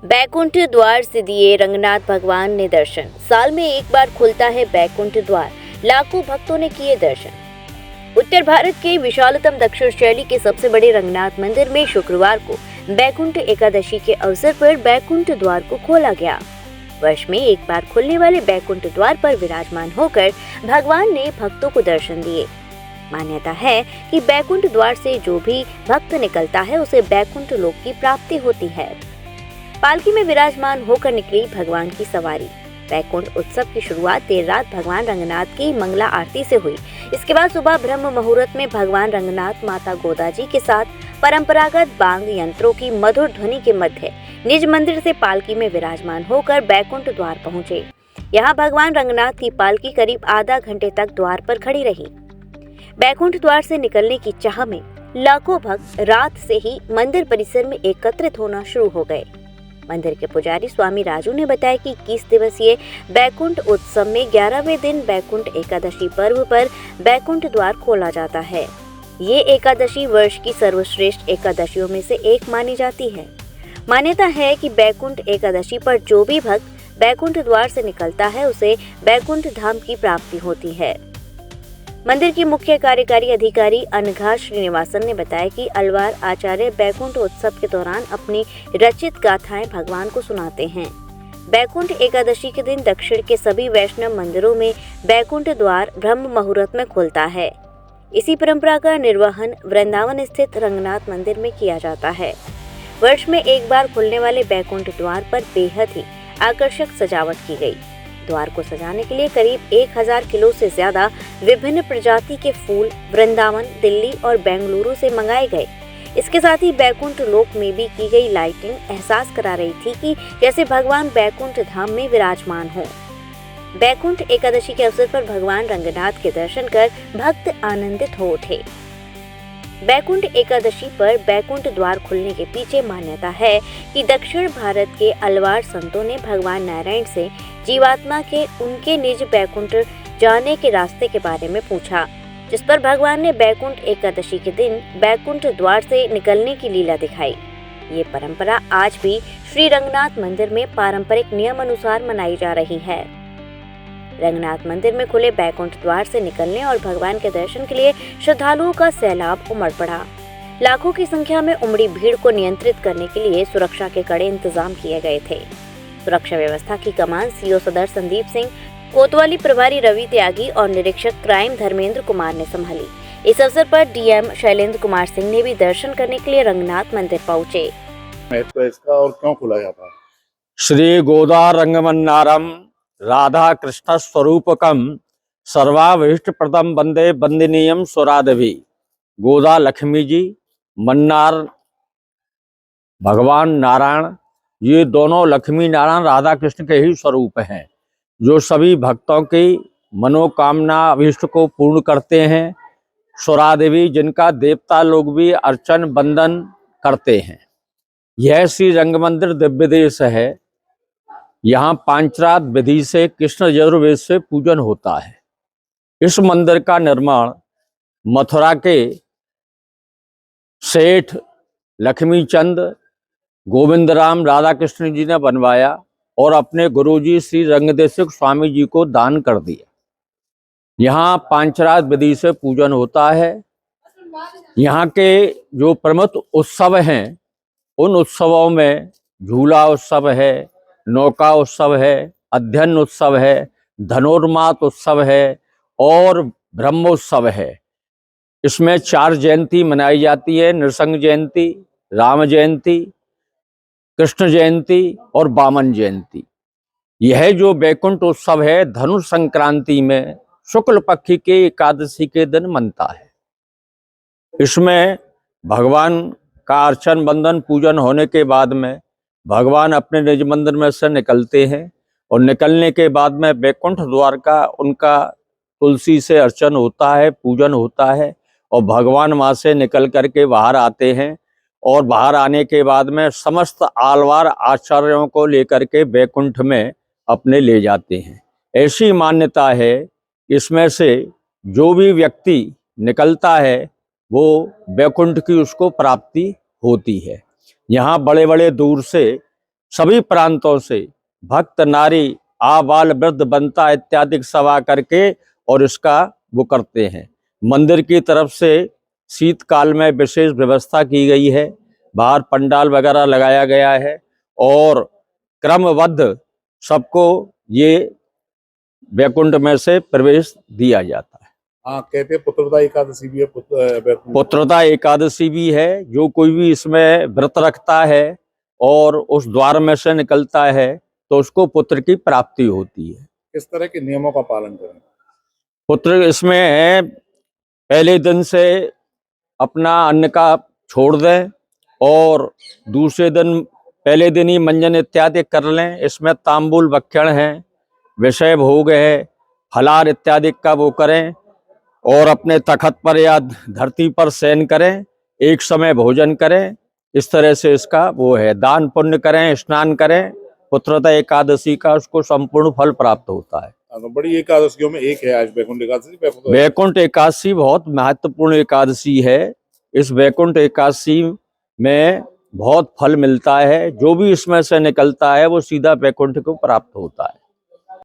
बैकुंठ द्वार से दिए रंगनाथ भगवान ने दर्शन। साल में एक बार खुलता है बैकुंठ द्वार, लाखों भक्तों ने किए दर्शन। उत्तर भारत के विशालतम दक्षिण शैली के सबसे बड़े रंगनाथ मंदिर में शुक्रवार को बैकुंठ एकादशी के अवसर पर बैकुंठ द्वार को खोला गया। वर्ष में एक बार खुलने वाले बैकुंठ द्वार पर विराजमान होकर भगवान ने भक्तों को दर्शन दिए। मान्यता है कि बैकुंठ द्वार से जो भी भक्त निकलता है उसे बैकुंठ लोक की प्राप्ति होती है। पालकी में विराजमान होकर निकली भगवान की सवारी। बैकुंठ उत्सव की शुरुआत देर रात भगवान रंगनाथ की मंगला आरती से हुई। इसके बाद सुबह ब्रह्म मुहूर्त में भगवान रंगनाथ माता गोदा जी के साथ परंपरागत बांग यंत्रों की मधुर ध्वनि के मध्य निज मंदिर से पालकी में विराजमान होकर बैकुंठ द्वार पहुंचे। यहाँ भगवान रंगनाथ की पालकी करीब आधा घंटे तक द्वार पर खड़ी रही। बैकुंठ द्वार से निकलने की चाह में लाखों भक्त रात से ही मंदिर परिसर में एकत्रित होना शुरू हो गए। मंदिर के पुजारी स्वामी राजू ने बताया कि 21 दिवसीय बैकुंठ उत्सव में 11वें दिन बैकुंठ एकादशी पर्व पर बैकुंठ द्वार खोला जाता है। ये एकादशी वर्ष की सर्वश्रेष्ठ एकादशियों में से एक मानी जाती है। मान्यता है कि बैकुंठ एकादशी पर जो भी भक्त बैकुंठ द्वार से निकलता है उसे बैकुंठ धाम की प्राप्ति होती है। मंदिर की मुख्य कार्यकारी अधिकारी अनघा श्रीनिवासन ने बताया कि अलवार आचार्य बैकुंठ उत्सव के दौरान अपनी रचित गाथाएं भगवान को सुनाते हैं। बैकुंठ एकादशी के दिन दक्षिण के सभी वैष्णव मंदिरों में बैकुंठ द्वार ब्रह्म मुहूर्त में खुलता है। इसी परंपरा का निर्वहन वृंदावन स्थित रंगनाथ मंदिर में किया जाता है। वर्ष में एक बार खुलने वाले बैकुंठ द्वार पर बेहद ही आकर्षक सजावट की गई। द्वार को सजाने के लिए करीब 1000 किलो से ज्यादा विभिन्न प्रजाति के फूल वृंदावन, दिल्ली और बेंगलुरु से मंगाए गए। इसके साथ ही बैकुंठ लोक में भी की गई लाइटिंग एहसास करा रही थी कि जैसे भगवान बैकुंठ धाम में विराजमान हो। बैकुंठ एकादशी के अवसर पर भगवान रंगनाथ के दर्शन कर भक्त आनंदित हो उठे। बैकुंठ एकादशी पर बैकुंठ द्वार खुलने के पीछे मान्यता है कि दक्षिण भारत के अलवार संतों ने भगवान नारायण से जीवात्मा के उनके निज बैकुंठ जाने के रास्ते के बारे में पूछा, जिस पर भगवान ने बैकुंठ एकादशी के दिन बैकुंठ द्वार से निकलने की लीला दिखाई। ये परंपरा आज भी श्री रंगनाथ मंदिर में पारंपरिक नियम अनुसार मनाई जा रही है। रंगनाथ मंदिर में खुले बैकुंठ द्वार से निकलने और भगवान के दर्शन के लिए श्रद्धालुओं का सैलाब उमड़ पड़ा। लाखों की संख्या में उमड़ी भीड़ को नियंत्रित करने के लिए सुरक्षा के कड़े इंतजाम किए गए थे। सुरक्षा व्यवस्था की कमान सीओ सदर संदीप सिंह, कोतवाली प्रभारी रवि त्यागी और निरीक्षक क्राइम धर्मेंद्र कुमार ने संभाली। इस अवसर पर डीएम शैलेंद्र कुमार सिंह ने भी दर्शन करने के लिए रंगनाथ मंदिर पहुंचे। तो इसका और क्यों खुला जाता है? श्री गोदा रंगमन्नारम राधा कृष्ण स्वरूपकम सर्वाभीष्ट प्रदम वंदे वंदनीयम स्वरादभी। गोदा लक्ष्मी जी, मन्नार भगवान नारायण, ये दोनों लक्ष्मी नारायण राधा कृष्ण के ही स्वरूप हैं, जो सभी भक्तों की मनोकामना अभीष्ट को पूर्ण करते हैं। स्वरादेवी, जिनका देवता लोग भी अर्चन बंदन करते हैं। यह श्री रंग मंदिर दिव्य देश है। यहाँ पांचरात विधि से कृष्ण यजुर्वेद से पूजन होता है। इस मंदिर का निर्माण मथुरा के सेठ लक्ष्मी चंद गोविंद राम राधा कृष्ण जी ने बनवाया और अपने गुरुजी श्री रंगदेशिक स्वामी जी को दान कर दिया। यहाँ पांचरात विधि से पूजन होता है। यहाँ के जो प्रमुख उत्सव हैं उन उत्सवों में झूला उत्सव है, नौका उत्सव है, अध्ययन उत्सव है, धनुर्मास उत्सव है और ब्रह्मोत्सव है। इसमें 4 जयंती मनाई जाती है: नृसिंह जयंती, राम जयंती, कृष्ण जयंती और वामन जयंती। यह जो बैकुंठ उत्सव है धनु संक्रांति में शुक्ल पक्ष के एकादशी के दिन मनता है। इसमें भगवान का अर्चन बंदन पूजन होने के बाद में भगवान अपने निज मंदिर में से निकलते हैं और निकलने के बाद में बैकुंठ द्वार का उनका तुलसी से अर्चन होता है, पूजन होता है और भगवान वहाँ से निकल करके बाहर आते हैं और बाहर आने के बाद में समस्त आलवार आचार्यों को लेकर के बैकुंठ में अपने ले जाते हैं। ऐसी मान्यता है, इसमें से जो भी व्यक्ति निकलता है वो बैकुंठ की उसको प्राप्ति होती है। यहाँ बड़े बड़े दूर से सभी प्रांतों से भक्त नारी आबाल वृद्ध बनता इत्यादि सभा करके और इसका वो करते हैं। मंदिर की तरफ से शीतकाल में विशेष व्यवस्था की गई है, बाहर पंडाल वगैरह लगाया गया है और क्रमबद्ध सबको ये वैकुंठ में से प्रवेश दिया जाता है। हाँ, कहते हैं पुत्रदा एकादशी भी है, वैकुंठ। पुत्रदा एकादशी भी है। जो कोई भी इसमें व्रत रखता है और उस द्वार में से निकलता है तो उसको पुत्र की प्राप्ति होती है। किस तरह के नियमों का पालन करें? पुत्र इसमें है, पहले दिन से अपना अन्न का छोड़ दें और दूसरे दिन पहले दिन ही मंजन इत्यादि कर लें। इसमें तांबूल भक्षण है, विषय भोग है, फलाहार इत्यादि का वो करें और अपने तखत पर या धरती पर शयन करें, एक समय भोजन करें। इस तरह से इसका वो है, दान पुण्य करें, स्नान करें। पुत्रदा एकादशी का उसको संपूर्ण फल प्राप्त होता है। हाँ, तो बड़ी एकादशियों में एक है आज वैकुंठ एकादशी। वैकुंठ एकादशी बहुत महत्वपूर्ण एकादशी है। इस वैकुंठ एकादशी में बहुत फल मिलता है। जो भी इसमें से निकलता है वो सीधा वैकुंठ को प्राप्त होता है।